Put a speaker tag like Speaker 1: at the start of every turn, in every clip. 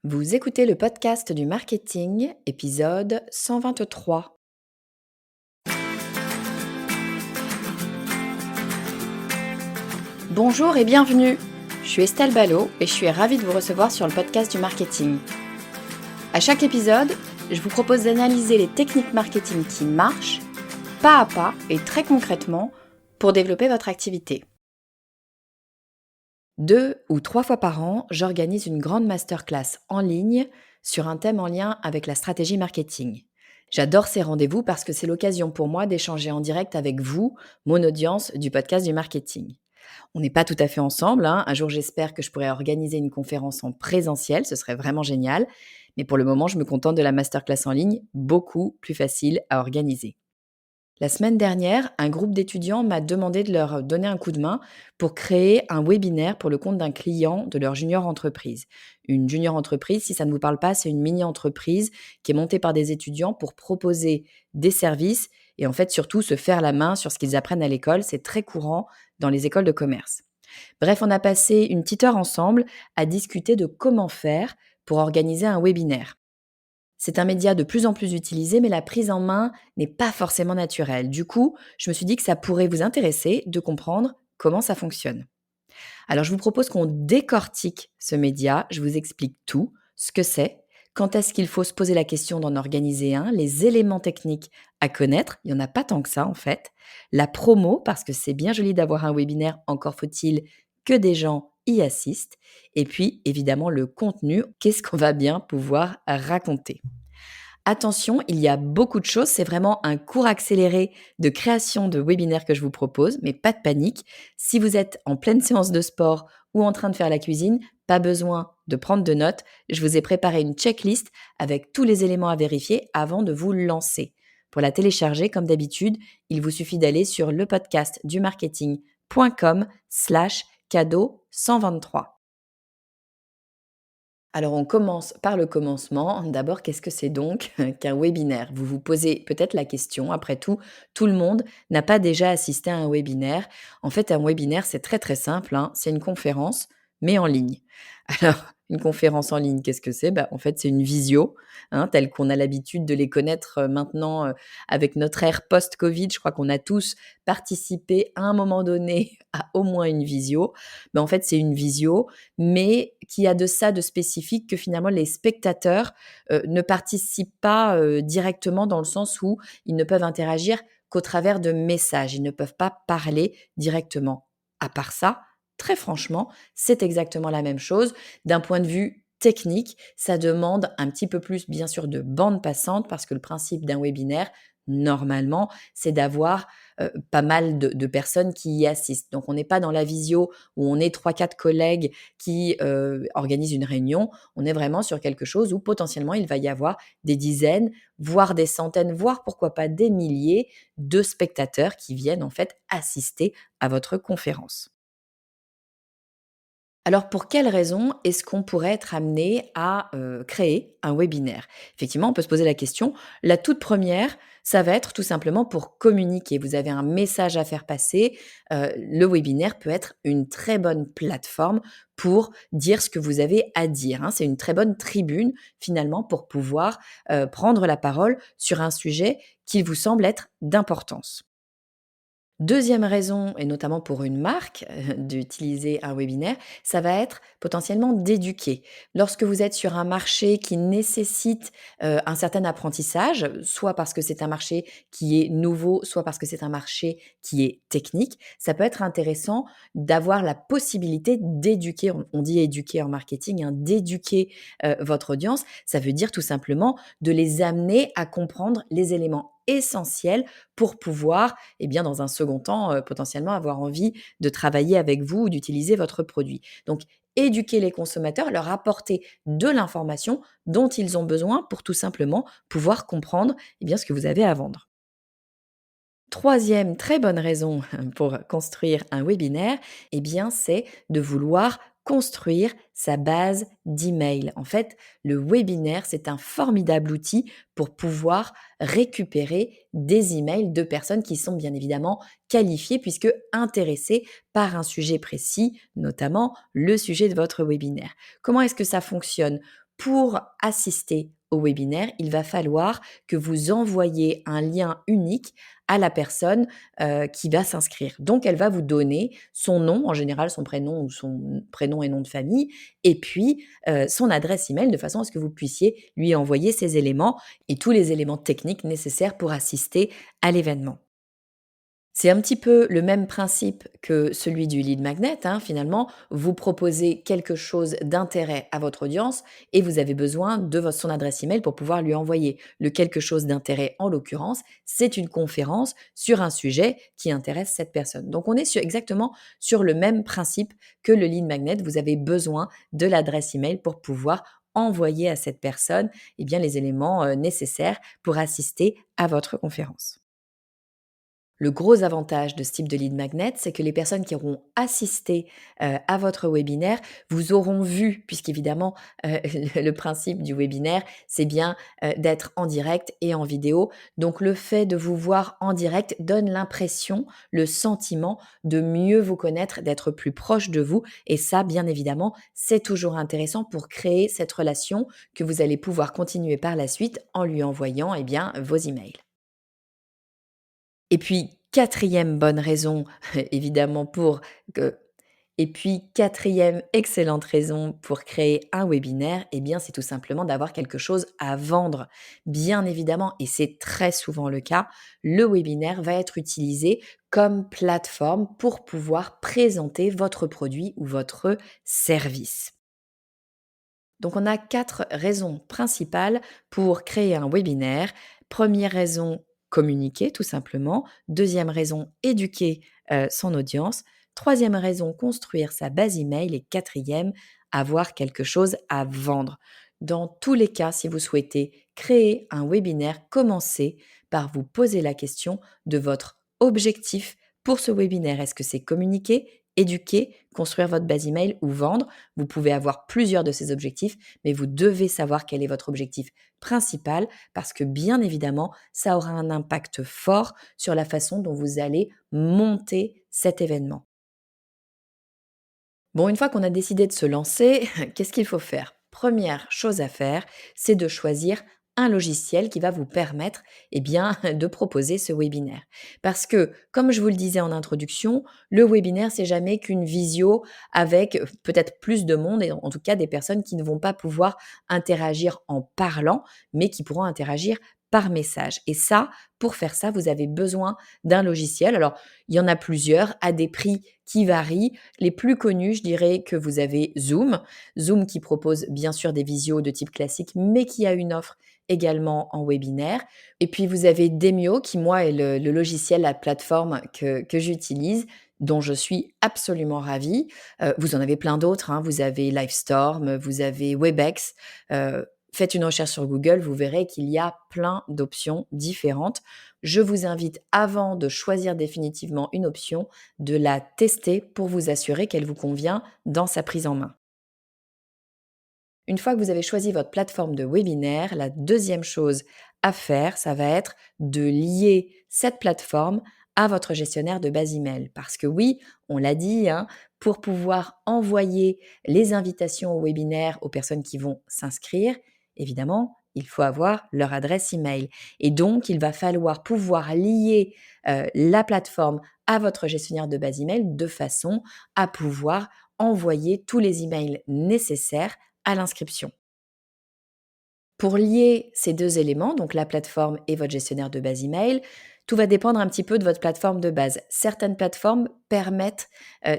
Speaker 1: Vous écoutez le podcast du marketing, épisode 123. Bonjour et bienvenue. Je suis Estelle Ballot et je suis ravie de vous recevoir sur le podcast du marketing. À chaque épisode, je vous propose d'analyser les techniques marketing qui marchent, pas à pas et très concrètement, pour développer votre activité. 2 ou 3 fois par an, j'organise une grande masterclass en ligne sur un thème en lien avec la stratégie marketing. J'adore ces rendez-vous parce que c'est l'occasion pour moi d'échanger en direct avec vous, mon audience du podcast du marketing. On n'est pas tout à fait ensemble, hein. Un jour, j'espère que je pourrai organiser une conférence en présentiel, ce serait vraiment génial. Mais pour le moment, je me contente de la masterclass en ligne, beaucoup plus facile à organiser. La semaine dernière, un groupe d'étudiants m'a demandé de leur donner un coup de main pour créer un webinaire pour le compte d'un client de leur junior entreprise. Une junior entreprise, si ça ne vous parle pas, c'est une mini-entreprise qui est montée par des étudiants pour proposer des services et en fait surtout se faire la main sur ce qu'ils apprennent à l'école. C'est très courant dans les écoles de commerce. Bref, on a passé une petite heure ensemble à discuter de comment faire pour organiser un webinaire. C'est un média de plus en plus utilisé, mais la prise en main n'est pas forcément naturelle. Du coup, je me suis dit que ça pourrait vous intéresser de comprendre comment ça fonctionne. Alors, je vous propose qu'on décortique ce média. Je vous explique tout, ce que c'est, quand est-ce qu'il faut se poser la question d'en organiser un, les éléments techniques à connaître, il n'y en a pas tant que ça en fait, la promo, parce que c'est bien joli d'avoir un webinaire, encore faut-il que des gens y assistent, et puis évidemment le contenu, qu'est-ce qu'on va bien pouvoir raconter. Attention, il y a beaucoup de choses, c'est vraiment un cours accéléré de création de webinaire que je vous propose, mais pas de panique. Si vous êtes en pleine séance de sport ou en train de faire la cuisine, pas besoin de prendre de notes. Je vous ai préparé une checklist avec tous les éléments à vérifier avant de vous lancer. Pour la télécharger, comme d'habitude, il vous suffit d'aller sur le podcast du marketing.com/cadeau 123. Alors on commence par le commencement. D'abord, qu'est-ce que c'est donc qu'un webinaire? Vous vous posez peut-être la question, après tout le monde n'a pas déjà assisté à un webinaire. En fait, un webinaire, c'est très très simple, hein, c'est une conférence, mais en ligne. Alors, une conférence en ligne, qu'est-ce que c'est? Bah, en fait, c'est une visio, hein, telle qu'on a l'habitude de les connaître maintenant avec notre ère post-Covid. Je crois qu'on a tous participé à un moment donné à au moins une visio. Mais en fait, c'est une visio mais qui a de ça de spécifique que finalement les spectateurs, ne participent pas, directement dans le sens où ils ne peuvent interagir qu'au travers de messages. Ils ne peuvent pas parler directement. À part ça, très franchement, c'est exactement la même chose. D'un point de vue technique, ça demande un petit peu plus, bien sûr, de bande passante parce que le principe d'un webinaire, normalement, c'est d'avoir, pas mal de personnes qui y assistent. Donc on n'est pas dans la visio où on est trois quatre collègues qui, organisent une réunion. On est vraiment sur quelque chose où potentiellement il va y avoir des dizaines, voire des centaines, voire pourquoi pas des milliers de spectateurs qui viennent en fait assister à votre conférence. Alors pour quelles raisons est-ce qu'on pourrait être amené à, créer un webinaire? Effectivement, on peut se poser la question. La toute première, ça va être tout simplement pour communiquer. Vous avez un message à faire passer, le webinaire peut être une très bonne plateforme pour dire ce que vous avez à dire, hein. C'est une très bonne tribune finalement pour pouvoir, prendre la parole sur un sujet qui vous semble être d'importance. Deuxième raison, et notamment pour une marque, d'utiliser un webinaire, ça va être potentiellement d'éduquer. Lorsque vous êtes sur un marché qui nécessite, un certain apprentissage, soit parce que c'est un marché qui est nouveau, soit parce que c'est un marché qui est technique, ça peut être intéressant d'avoir la possibilité d'éduquer, on dit éduquer en marketing, hein, d'éduquer, votre audience. Ça veut dire tout simplement de les amener à comprendre les éléments essentiels pour pouvoir et bien, dans un second temps, potentiellement avoir envie de travailler avec vous ou d'utiliser votre produit. Donc éduquer les consommateurs, leur apporter de l'information dont ils ont besoin pour tout simplement pouvoir comprendre, eh bien, ce que vous avez à vendre. Troisième très bonne raison pour construire un webinaire, eh bien, c'est de vouloir construire sa base d'emails. En fait, le webinaire, c'est un formidable outil pour pouvoir récupérer des emails de personnes qui sont bien évidemment qualifiées puisque intéressées par un sujet précis, notamment le sujet de votre webinaire. Comment est-ce que ça fonctionne? pour assister au webinaire, il va falloir que vous envoyiez un lien unique à la personne qui va s'inscrire. Donc, elle va vous donner son nom, en général son prénom ou son prénom et nom de famille, et puis son adresse email, de façon à ce que vous puissiez lui envoyer ces éléments et tous les éléments techniques nécessaires pour assister à l'événement. C'est un petit peu le même principe que celui du lead magnet, hein, finalement. Vous proposez quelque chose d'intérêt à votre audience et vous avez besoin de son adresse email pour pouvoir lui envoyer. Le quelque chose d'intérêt, en l'occurrence, c'est une conférence sur un sujet qui intéresse cette personne. Donc, on est exactement sur le même principe que le lead magnet. Vous avez besoin de l'adresse email pour pouvoir envoyer à cette personne les éléments nécessaires pour assister à votre conférence. Le gros avantage de ce type de lead magnet, c'est que les personnes qui auront assisté, à votre webinaire vous auront vu, puisqu'évidemment, le principe du webinaire, c'est bien, d'être en direct et en vidéo. Donc le fait de vous voir en direct donne l'impression, le sentiment de mieux vous connaître, d'être plus proche de vous et ça, bien évidemment, c'est toujours intéressant pour créer cette relation que vous allez pouvoir continuer par la suite en lui envoyant, vos emails. Et puis, quatrième bonne raison, évidemment pour que et puis quatrième excellente raison pour créer un webinaire, c'est tout simplement d'avoir quelque chose à vendre. Bien évidemment, et c'est très souvent le cas, le webinaire va être utilisé comme plateforme pour pouvoir présenter votre produit ou votre service. Donc on a 4 raisons principales pour créer un webinaire. Première raison, communiquer tout simplement. Deuxième raison, éduquer, son audience. Troisième raison, construire sa base email et quatrième, avoir quelque chose à vendre. Dans tous les cas, si vous souhaitez créer un webinaire, commencez par vous poser la question de votre objectif pour ce webinaire. Est-ce que c'est communiquer, éduquer, construire votre base email ou vendre? Vous pouvez avoir plusieurs de ces objectifs, mais vous devez savoir quel est votre objectif principal parce que bien évidemment, ça aura un impact fort sur la façon dont vous allez monter cet événement. Bon, une fois qu'on a décidé de se lancer, qu'est-ce qu'il faut faire? Première chose à faire, c'est de choisir un logiciel qui va vous permettre de proposer ce webinaire. Parce que, comme je vous le disais en introduction, le webinaire, c'est jamais qu'une visio avec peut-être plus de monde et en tout cas des personnes qui ne vont pas pouvoir interagir en parlant, mais qui pourront interagir par message. Et ça, pour faire ça, vous avez besoin d'un logiciel. Alors, il y en a plusieurs à des prix qui varient. Les plus connus, je dirais que vous avez Zoom. Zoom qui propose bien sûr des visios de type classique, mais qui a une offre également en webinaire. Et puis vous avez Demio qui, moi, est le logiciel, la plateforme que j'utilise, dont je suis absolument ravie. Vous en avez plein d'autres, hein. Vous avez Livestorm, vous avez Webex. Faites une recherche sur Google, vous verrez qu'il y a plein d'options différentes. Je vous invite, avant de choisir définitivement une option, de la tester pour vous assurer qu'elle vous convient dans sa prise en main. Une fois que vous avez choisi votre plateforme de webinaire, la deuxième chose à faire, ça va être de lier cette plateforme à votre gestionnaire de base email. Parce que oui, on l'a dit, hein, pour pouvoir envoyer les invitations au webinaire aux personnes qui vont s'inscrire, évidemment, il faut avoir leur adresse email. Et donc, il va falloir pouvoir lier la plateforme à votre gestionnaire de base email de façon à pouvoir envoyer tous les emails nécessaires à l'inscription. Pour lier ces 2 éléments, donc la plateforme et votre gestionnaire de base email, tout va dépendre un petit peu de votre plateforme de base. Certaines plateformes permettent,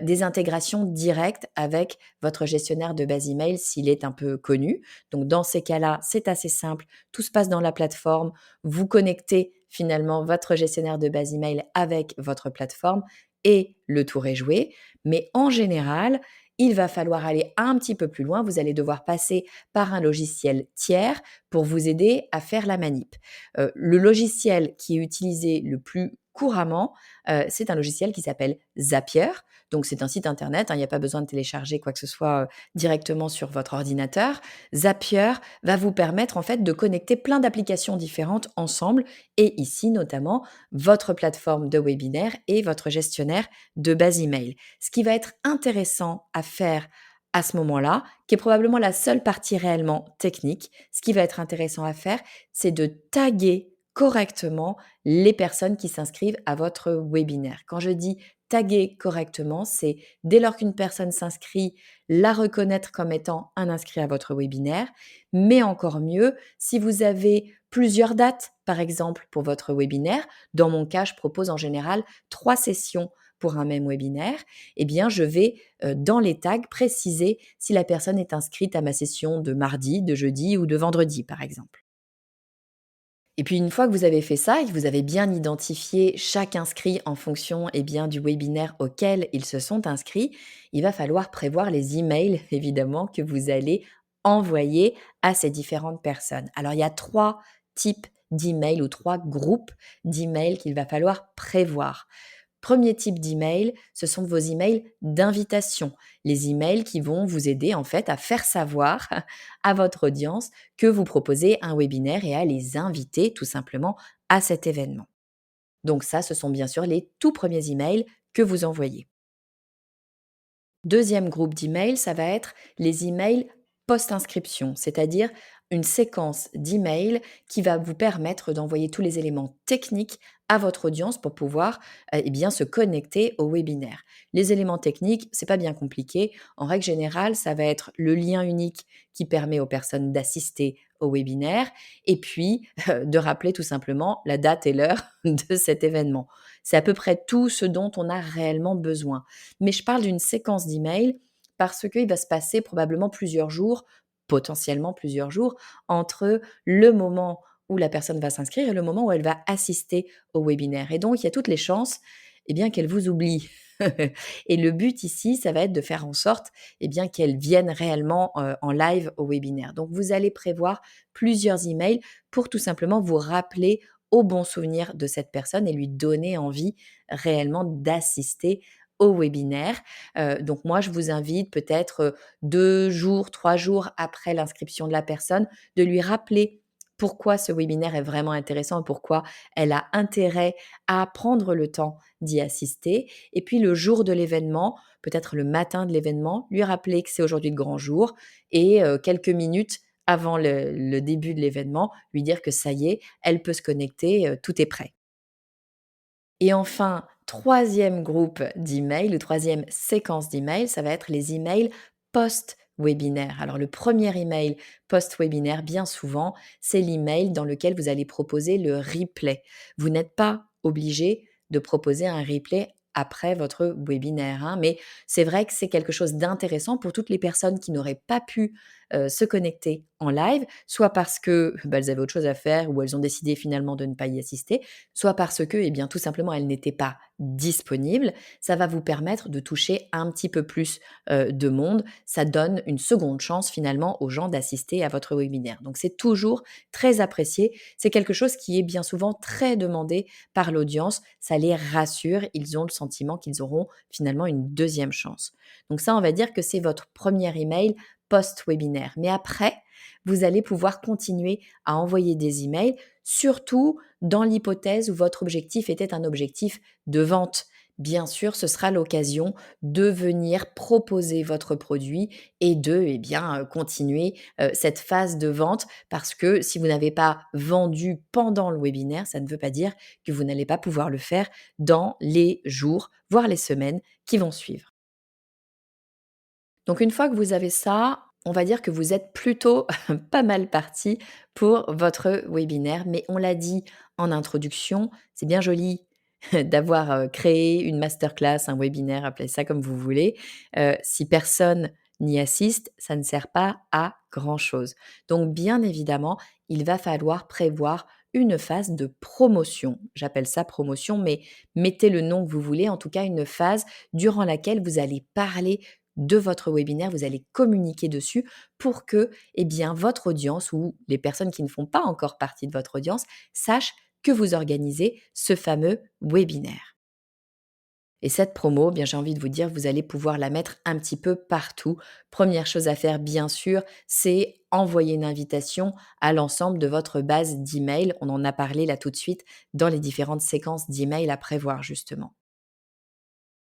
Speaker 1: des intégrations directes avec votre gestionnaire de base email s'il est un peu connu. Donc dans ces cas-là, c'est assez simple, tout se passe dans la plateforme, vous connectez finalement votre gestionnaire de base email avec votre plateforme et le tour est joué. Mais en général, il va falloir aller un petit peu plus loin, vous allez devoir passer par un logiciel tiers pour vous aider à faire la manip. Le logiciel qui est utilisé le plus couramment, c'est un logiciel qui s'appelle Zapier. Donc c'est un site internet, hein, il n'y a pas besoin de télécharger quoi que ce soit, directement sur votre ordinateur. Zapier va vous permettre en fait de connecter plein d'applications différentes ensemble et ici notamment votre plateforme de webinaire et votre gestionnaire de base email. Ce qui va être intéressant à faire À ce moment-là, qui est probablement la seule partie réellement technique, ce qui va être intéressant à faire, c'est de taguer correctement les personnes qui s'inscrivent à votre webinaire. Quand je dis taguer correctement, c'est dès lors qu'une personne s'inscrit, la reconnaître comme étant un inscrit à votre webinaire, mais encore mieux, si vous avez plusieurs dates, par exemple, pour votre webinaire, dans mon cas, je propose en général 3 sessions pour un même webinaire, eh bien, je vais, dans les tags, préciser si la personne est inscrite à ma session de mardi, de jeudi ou de vendredi, par exemple. Et puis une fois que vous avez fait ça et que vous avez bien identifié chaque inscrit en fonction, bien, du webinaire auquel ils se sont inscrits, il va falloir prévoir les emails évidemment que vous allez envoyer à ces différentes personnes. Alors il y a 3 types d'emails ou 3 groupes d'emails qu'il va falloir prévoir. Premier type d'email, ce sont vos emails d'invitation. Les emails qui vont vous aider en fait à faire savoir à votre audience que vous proposez un webinaire et à les inviter tout simplement à cet événement. Donc ça, ce sont bien sûr les tout premiers emails que vous envoyez. Deuxième groupe d'emails, ça va être les emails post-inscription, c'est-à-dire une séquence d'emails qui va vous permettre d'envoyer tous les éléments techniques à votre audience pour pouvoir bien se connecter au webinaire. Les éléments techniques, c'est pas bien compliqué. En règle générale, ça va être le lien unique qui permet aux personnes d'assister au webinaire et puis de rappeler tout simplement la date et l'heure de cet événement. C'est à peu près tout ce dont on a réellement besoin. Mais je parle d'une séquence d'emails parce qu'il va se passer probablement plusieurs jours, potentiellement plusieurs jours, entre le moment où la personne va s'inscrire et le moment où elle va assister au webinaire. Et donc, il y a toutes les chances qu'elle vous oublie. Et le but ici, ça va être de faire en sorte qu'elle vienne réellement en live au webinaire. Donc, vous allez prévoir plusieurs emails pour tout simplement vous rappeler au bon souvenir de cette personne et lui donner envie réellement d'assister au webinaire. Donc moi, je vous invite peut-être, 2 jours, 3 jours après l'inscription de la personne, de lui rappeler pourquoi ce webinaire est vraiment intéressant et pourquoi elle a intérêt à prendre le temps d'y assister. Et puis le jour de l'événement, peut-être le matin de l'événement, lui rappeler que c'est aujourd'hui le grand jour et quelques minutes avant le début de l'événement, lui dire que ça y est, elle peut se connecter, tout est prêt. Et enfin, troisième groupe d'emails ou troisième séquence d'emails, ça va être les emails post-webinaire. Alors le premier email post-webinaire, bien souvent, c'est l'email dans lequel vous allez proposer le replay. Vous n'êtes pas obligé de proposer un replay après votre webinaire, hein, mais c'est vrai que c'est quelque chose d'intéressant pour toutes les personnes qui n'auraient pas pu se connecter en live, soit parce que elles avaient autre chose à faire ou elles ont décidé finalement de ne pas y assister, soit parce que, tout simplement, elle n'était pas disponible. Ça va vous permettre de toucher un petit peu plus, de monde. Ça donne une seconde chance finalement aux gens d'assister à votre webinaire. Donc c'est toujours très apprécié. C'est quelque chose qui est bien souvent très demandé par l'audience. Ça les rassure. Ils ont le sentiment qu'ils auront finalement une deuxième chance. Donc ça, on va dire que c'est votre premier email post-webinaire. Mais après, vous allez pouvoir continuer à envoyer des emails, surtout dans l'hypothèse où votre objectif était un objectif de vente. Bien sûr, ce sera l'occasion de venir proposer votre produit et de continuer cette phase de vente parce que si vous n'avez pas vendu pendant le webinaire, ça ne veut pas dire que vous n'allez pas pouvoir le faire dans les jours, voire les semaines qui vont suivre. Donc une fois que vous avez ça, on va dire que vous êtes plutôt pas mal parti pour votre webinaire. Mais on l'a dit en introduction, c'est bien joli d'avoir créé une masterclass, un webinaire, appelez ça comme vous voulez. Si personne n'y assiste, ça ne sert pas à grand-chose. Donc bien évidemment, il va falloir prévoir une phase de promotion. J'appelle ça promotion, mais mettez le nom que vous voulez, en tout cas une phase durant laquelle vous allez parler de votre webinaire, vous allez communiquer dessus pour que votre audience ou les personnes qui ne font pas encore partie de votre audience sachent que vous organisez ce fameux webinaire. Et cette promo, j'ai envie de vous dire, vous allez pouvoir la mettre un petit peu partout. Première chose à faire, bien sûr, c'est envoyer une invitation à l'ensemble de votre base d'emails. On en a parlé là tout de suite dans les différentes séquences d'emails à prévoir justement.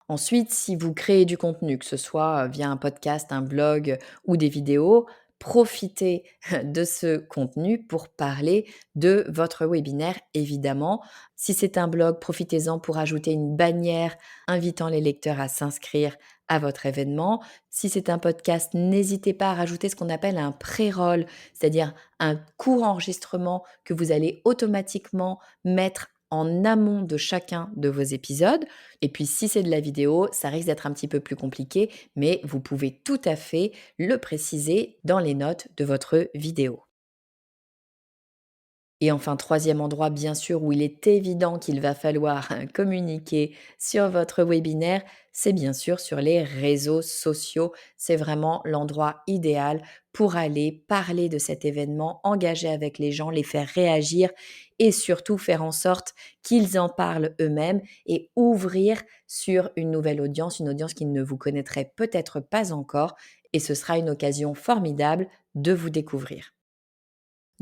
Speaker 1: Ensuite, si vous créez du contenu, que ce soit via un podcast, un blog ou des vidéos, profitez de ce contenu pour parler de votre webinaire, évidemment. Si c'est un blog, profitez-en pour ajouter une bannière invitant les lecteurs à s'inscrire à votre événement. Si c'est un podcast, n'hésitez pas à rajouter ce qu'on appelle un pré-roll, c'est-à-dire un court enregistrement que vous allez automatiquement mettre en amont de chacun de vos épisodes. Et puis si c'est de la vidéo, ça risque d'être un petit peu plus compliqué, mais vous pouvez tout à fait le préciser dans les notes de votre vidéo. Et enfin, troisième endroit, bien sûr, où il est évident qu'il va falloir communiquer sur votre webinaire, c'est bien sûr sur les réseaux sociaux. C'est vraiment l'endroit idéal pour aller parler de cet événement, engager avec les gens, les faire réagir et surtout faire en sorte qu'ils en parlent eux-mêmes et ouvrir sur une audience qui ne vous connaîtrait peut-être pas encore. Et ce sera une occasion formidable de vous découvrir.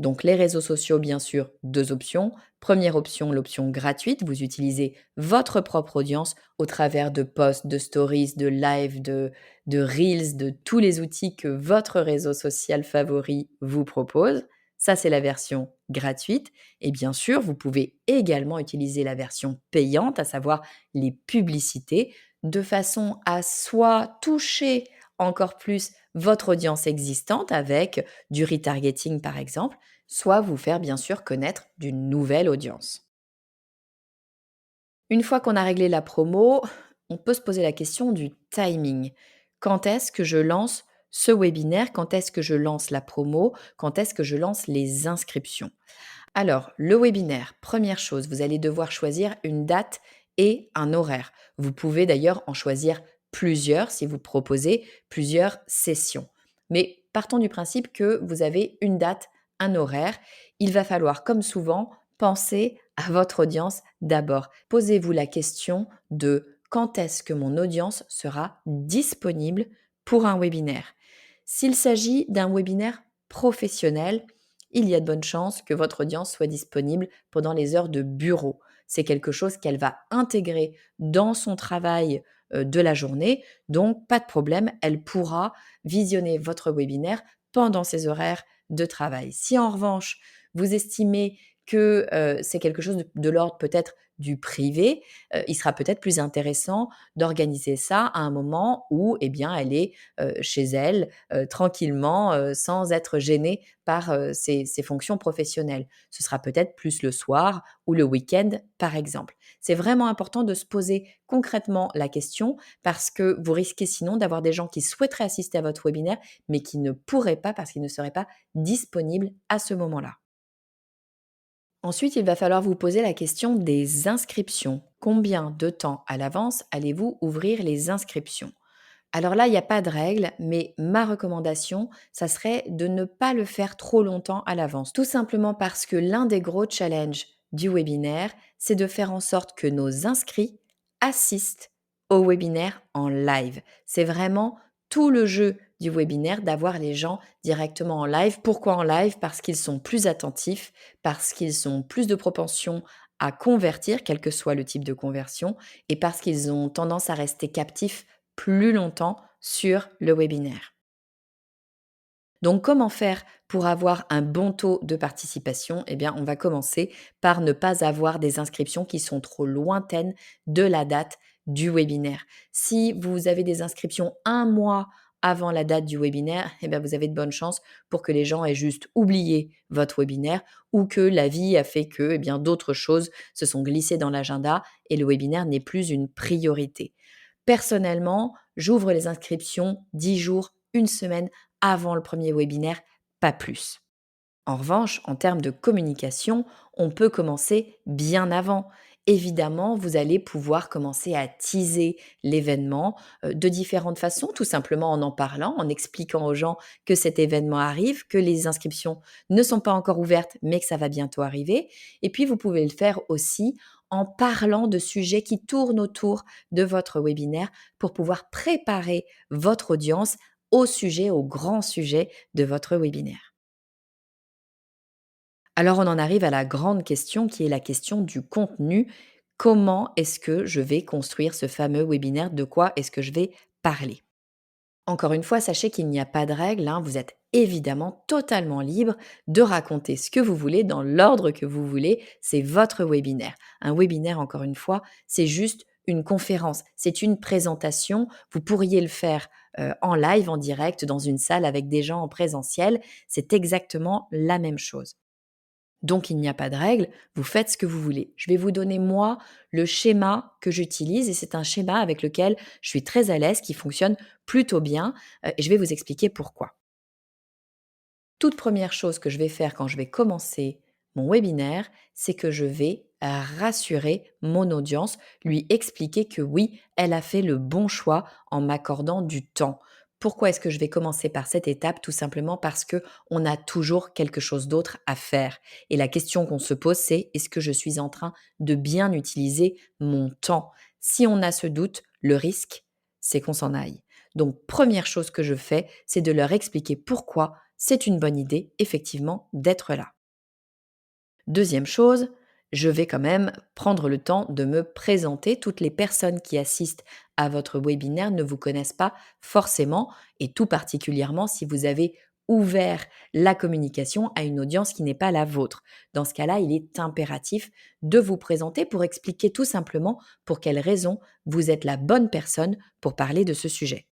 Speaker 1: Donc les réseaux sociaux, bien sûr, 2 options. Première option, l'option gratuite, vous utilisez votre propre audience au travers de posts, de stories, de lives, de reels, de tous les outils que votre réseau social favori vous propose. Ça, c'est la version gratuite et bien sûr, vous pouvez également utiliser la version payante, à savoir les publicités, de façon à soit toucher encore plus votre audience existante avec du retargeting par exemple, soit vous faire bien sûr connaître d'une nouvelle audience. Une fois qu'on a réglé la promo, on peut se poser la question du timing. Quand est-ce que je lance ce webinaire? Quand est-ce que je lance la promo? Quand est-ce que je lance les inscriptions? Alors, le webinaire, première chose, vous allez devoir choisir une date et un horaire. Vous pouvez d'ailleurs en choisir plusieurs si vous proposez plusieurs sessions. Mais partons du principe que vous avez une date, un horaire. Il va falloir, comme souvent, penser à votre audience d'abord. Posez-vous la question de quand est-ce que mon audience sera disponible pour un webinaire. S'il s'agit d'un webinaire professionnel, il y a de bonnes chances que votre audience soit disponible pendant les heures de bureau. C'est quelque chose qu'elle va intégrer dans son travail de la journée, donc pas de problème, elle pourra visionner votre webinaire pendant ses horaires de travail. Si en revanche, vous estimez que c'est quelque chose de l'ordre peut-être du privé, il sera peut-être plus intéressant d'organiser ça à un moment où eh bien, elle est chez elle, tranquillement, sans être gênée par ses fonctions professionnelles. Ce sera peut-être plus le soir ou le week-end, par exemple. C'est vraiment important de se poser concrètement la question parce que vous risquez sinon d'avoir des gens qui souhaiteraient assister à votre webinaire, mais qui ne pourraient pas parce qu'ils ne seraient pas disponibles à ce moment-là. Ensuite, il va falloir vous poser la question des inscriptions. Combien de temps à l'avance allez-vous ouvrir les inscriptions? Alors là, il n'y a pas de règle, mais ma recommandation, ça serait de ne pas le faire trop longtemps à l'avance. Tout simplement parce que l'un des gros challenges du webinaire, c'est de faire en sorte que nos inscrits assistent au webinaire en live. C'est vraiment tout le jeu du webinaire d'avoir les gens directement en live. Pourquoi en live? Parce qu'ils sont plus attentifs, parce qu'ils ont plus de propension à convertir, quel que soit le type de conversion, et parce qu'ils ont tendance à rester captifs plus longtemps sur le webinaire. Donc, comment faire pour avoir un bon taux de participation? Eh bien, on va commencer par ne pas avoir des inscriptions qui sont trop lointaines de la date du webinaire. Si vous avez des inscriptions un mois avant la date du webinaire, eh bien, vous avez de bonnes chances pour que les gens aient juste oublié votre webinaire ou que la vie a fait que, eh bien, d'autres choses se sont glissées dans l'agenda et le webinaire n'est plus une priorité. Personnellement, j'ouvre les inscriptions 10 jours, une semaine avant le premier webinaire, pas plus. En revanche, en termes de communication, on peut commencer bien avant. Évidemment, vous allez pouvoir commencer à teaser l'événement de différentes façons, tout simplement en parlant, en expliquant aux gens que cet événement arrive, que les inscriptions ne sont pas encore ouvertes, mais que ça va bientôt arriver. Et puis, vous pouvez le faire aussi en parlant de sujets qui tournent autour de votre webinaire pour pouvoir préparer votre audience au sujet, au grand sujet de votre webinaire. Alors on en arrive à la grande question qui est la question du contenu. Comment est-ce que je vais construire ce fameux webinaire? De quoi est-ce que je vais parler? Encore une fois, sachez qu'il n'y a pas de règle, hein. Vous êtes évidemment totalement libre de raconter ce que vous voulez dans l'ordre que vous voulez. C'est votre webinaire. Un webinaire, encore une fois, c'est juste une conférence, c'est une présentation. Vous pourriez le faire en live, en direct, dans une salle avec des gens en présentiel. C'est exactement la même chose. Donc il n'y a pas de règle, vous faites ce que vous voulez. Je vais vous donner moi le schéma que j'utilise et c'est un schéma avec lequel je suis très à l'aise, qui fonctionne plutôt bien et je vais vous expliquer pourquoi. Toute première chose que je vais faire quand je vais commencer mon webinaire, c'est que je vais rassurer mon audience, lui expliquer que oui, elle a fait le bon choix en m'accordant du temps. Pourquoi est-ce que je vais commencer par cette étape? Tout simplement parce que on a toujours quelque chose d'autre à faire. Et la question qu'on se pose, c'est est-ce que je suis en train de bien utiliser mon temps? Si on a ce doute, le risque, c'est qu'on s'en aille. Donc, première chose que je fais, c'est de leur expliquer pourquoi c'est une bonne idée, effectivement, d'être là. Deuxième chose, je vais quand même prendre le temps de me présenter. Toutes les personnes qui assistent à votre webinaire ne vous connaissent pas forcément, et tout particulièrement si vous avez ouvert la communication à une audience qui n'est pas la vôtre. Dans ce cas-là, il est impératif de vous présenter pour expliquer tout simplement pour quelles raisons vous êtes la bonne personne pour parler de ce sujet.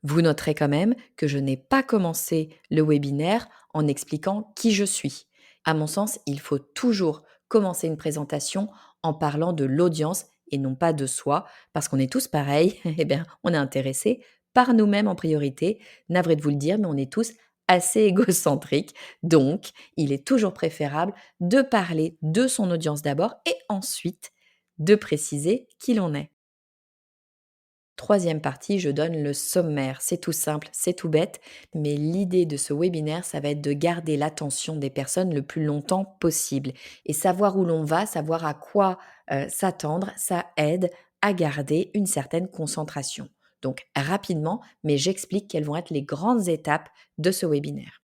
Speaker 1: Vous noterez quand même que je n'ai pas commencé le webinaire en expliquant qui je suis. À mon sens, il faut toujours commencer une présentation en parlant de l'audience et non pas de soi, parce qu'on est tous pareils, eh bien, on est intéressé par nous-mêmes en priorité. Navré de vous le dire, mais on est tous assez égocentriques. Donc, il est toujours préférable de parler de son audience d'abord et ensuite de préciser qui l'on est. Troisième partie, je donne le sommaire. C'est tout simple, c'est tout bête, mais l'idée de ce webinaire, ça va être de garder l'attention des personnes le plus longtemps possible. Et savoir où l'on va, savoir à quoi s'attendre, ça aide à garder une certaine concentration. Donc rapidement, mais j'explique quelles vont être les grandes étapes de ce webinaire.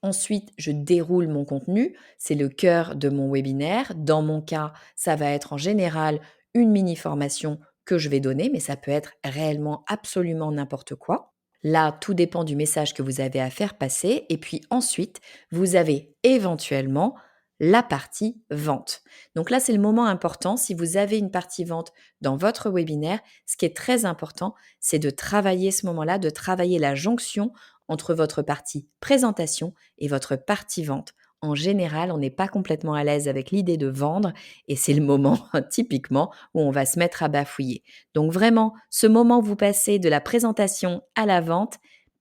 Speaker 1: Ensuite, je déroule mon contenu, c'est le cœur de mon webinaire. Dans mon cas, ça va être en général une mini formation que je vais donner, mais ça peut être réellement absolument n'importe quoi. Là, tout dépend du message que vous avez à faire passer. Et puis ensuite, vous avez éventuellement la partie vente. Donc là, c'est le moment important. Si vous avez une partie vente dans votre webinaire, ce qui est très important, c'est de travailler ce moment-là, de travailler la jonction entre votre partie présentation et votre partie vente. En général, on n'est pas complètement à l'aise avec l'idée de vendre et c'est le moment typiquement où on va se mettre à bafouiller. Donc vraiment, ce moment où vous passez de la présentation à la vente,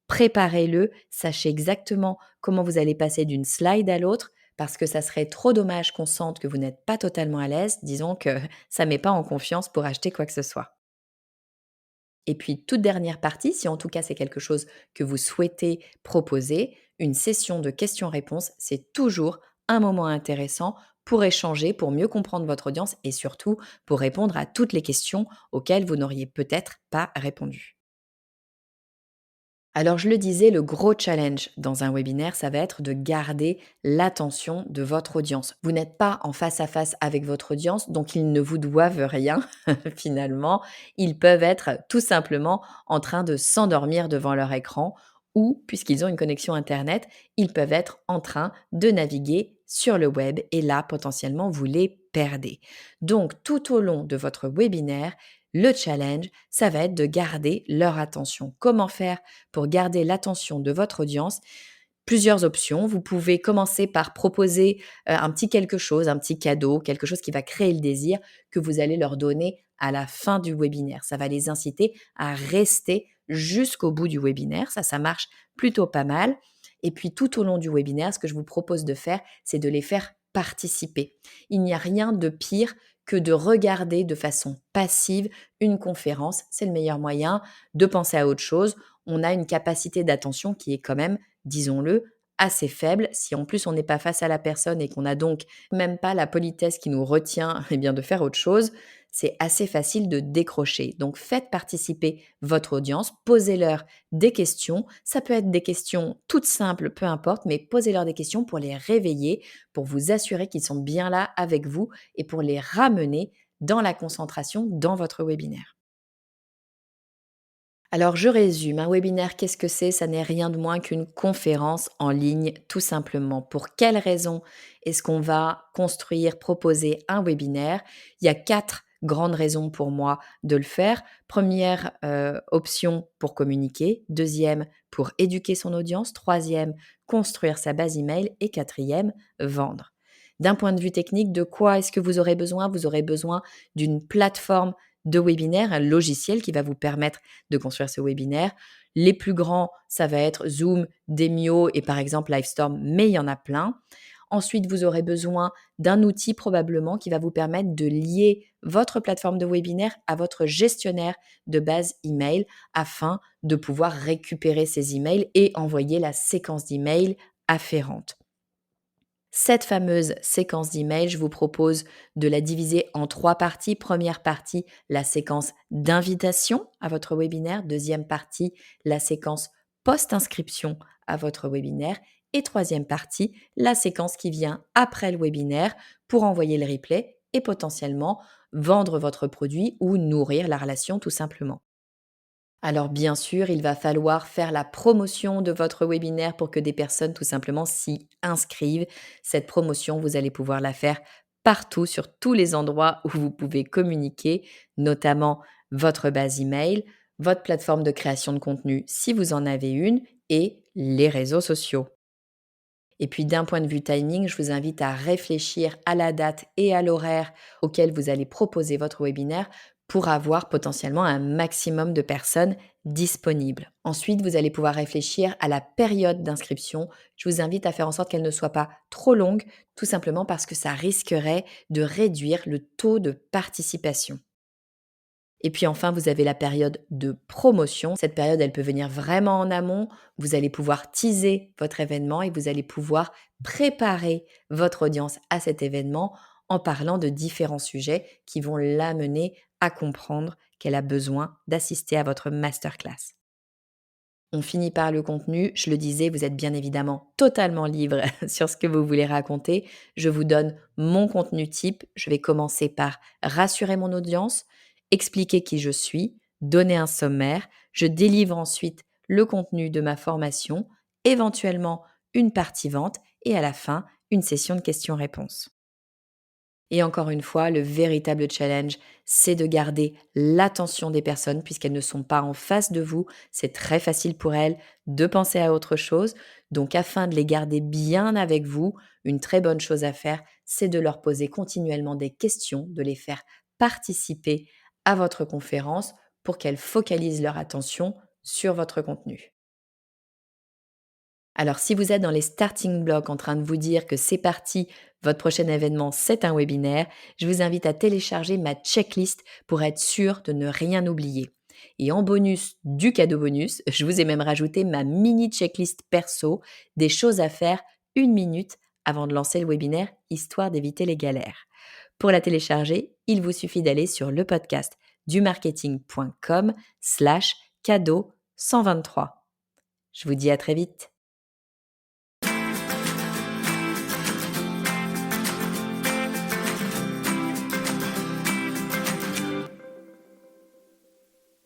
Speaker 1: préparez-le, sachez exactement comment vous allez passer d'une slide à l'autre parce que ça serait trop dommage qu'on sente que vous n'êtes pas totalement à l'aise, disons que ça ne met pas en confiance pour acheter quoi que ce soit. Et puis, toute dernière partie, si en tout cas c'est quelque chose que vous souhaitez proposer, une session de questions-réponses, c'est toujours un moment intéressant pour échanger, pour mieux comprendre votre audience et surtout pour répondre à toutes les questions auxquelles vous n'auriez peut-être pas répondu. Alors je le disais, le gros challenge dans un webinaire, ça va être de garder l'attention de votre audience. Vous n'êtes pas en face à face avec votre audience, donc ils ne vous doivent rien finalement. Ils peuvent être tout simplement en train de s'endormir devant leur écran ou, puisqu'ils ont une connexion Internet, ils peuvent être en train de naviguer sur le web et là, potentiellement, vous les perdez. Donc, tout au long de votre webinaire, le challenge, ça va être de garder leur attention. Comment faire pour garder l'attention de votre audience? Plusieurs options. Vous pouvez commencer par proposer un petit quelque chose, un petit cadeau, quelque chose qui va créer le désir que vous allez leur donner à la fin du webinaire. Ça va les inciter à rester jusqu'au bout du webinaire. Ça marche plutôt pas mal. Et puis tout au long du webinaire, ce que je vous propose de faire, c'est de les faire participer. Il n'y a rien de pire que de regarder de façon passive une conférence. C'est le meilleur moyen de penser à autre chose. On a une capacité d'attention qui est quand même, disons-le, assez faible. Si en plus on n'est pas face à la personne et qu'on n'a donc même pas la politesse qui nous retient de faire autre chose, c'est assez facile de décrocher. Donc faites participer votre audience, posez-leur des questions. Ça peut être des questions toutes simples, peu importe, mais posez-leur des questions pour les réveiller, pour vous assurer qu'ils sont bien là avec vous et pour les ramener dans la concentration dans votre webinaire. Alors je résume, un webinaire, qu'est-ce que c'est? Ça n'est rien de moins qu'une conférence en ligne, tout simplement. Pour quelles raisons est-ce qu'on va construire, proposer un webinaire? Il y a 4 grandes raisons pour moi de le faire. Première option pour communiquer, deuxième pour éduquer son audience, troisième construire sa base email et quatrième vendre. D'un point de vue technique, de quoi est-ce que vous aurez besoin? Vous aurez besoin d'une plateforme de webinaire, un logiciel qui va vous permettre de construire ce webinaire. Les plus grands, ça va être Zoom, Demio et par exemple Livestorm, mais il y en a plein. Ensuite, vous aurez besoin d'un outil probablement qui va vous permettre de lier votre plateforme de webinaire à votre gestionnaire de base email afin de pouvoir récupérer ces emails et envoyer la séquence d'emails afférente. Cette fameuse séquence d'emails, je vous propose de la diviser en 3 parties. Première partie, la séquence d'invitation à votre webinaire. Deuxième partie, la séquence post-inscription à votre webinaire. Et troisième partie, la séquence qui vient après le webinaire pour envoyer le replay et potentiellement vendre votre produit ou nourrir la relation tout simplement. Alors bien sûr, il va falloir faire la promotion de votre webinaire pour que des personnes tout simplement s'y inscrivent. Cette promotion, vous allez pouvoir la faire partout, sur tous les endroits où vous pouvez communiquer, notamment votre base email, votre plateforme de création de contenu si vous en avez une et les réseaux sociaux. Et puis d'un point de vue timing, je vous invite à réfléchir à la date et à l'horaire auquel vous allez proposer votre webinaire pour avoir potentiellement un maximum de personnes disponibles. Ensuite, vous allez pouvoir réfléchir à la période d'inscription. Je vous invite à faire en sorte qu'elle ne soit pas trop longue, tout simplement parce que ça risquerait de réduire le taux de participation. Et puis enfin, vous avez la période de promotion. Cette période, elle peut venir vraiment en amont. Vous allez pouvoir teaser votre événement et vous allez pouvoir préparer votre audience à cet événement en parlant de différents sujets qui vont l'amener à comprendre qu'elle a besoin d'assister à votre masterclass. On finit par le contenu. Je le disais, vous êtes bien évidemment totalement libre sur ce que vous voulez raconter. Je vous donne mon contenu type. Je vais commencer par rassurer mon audience, expliquer qui je suis, donner un sommaire. Je délivre ensuite le contenu de ma formation, éventuellement une partie vente et à la fin, une session de questions-réponses. Et encore une fois, le véritable challenge, c'est de garder l'attention des personnes puisqu'elles ne sont pas en face de vous. C'est très facile pour elles de penser à autre chose. Donc, afin de les garder bien avec vous, une très bonne chose à faire, c'est de leur poser continuellement des questions, de les faire participer à votre conférence pour qu'elles focalisent leur attention sur votre contenu. Alors, si vous êtes dans les starting blocks en train de vous dire que c'est parti, votre prochain événement, c'est un webinaire, je vous invite à télécharger ma checklist pour être sûr de ne rien oublier. Et en bonus du cadeau bonus, je vous ai même rajouté ma mini checklist perso, des choses à faire 1 minute avant de lancer le webinaire, histoire d'éviter les galères. Pour la télécharger, il vous suffit d'aller sur le podcast dumarketing.com/cadeau 123. Je vous dis à très vite.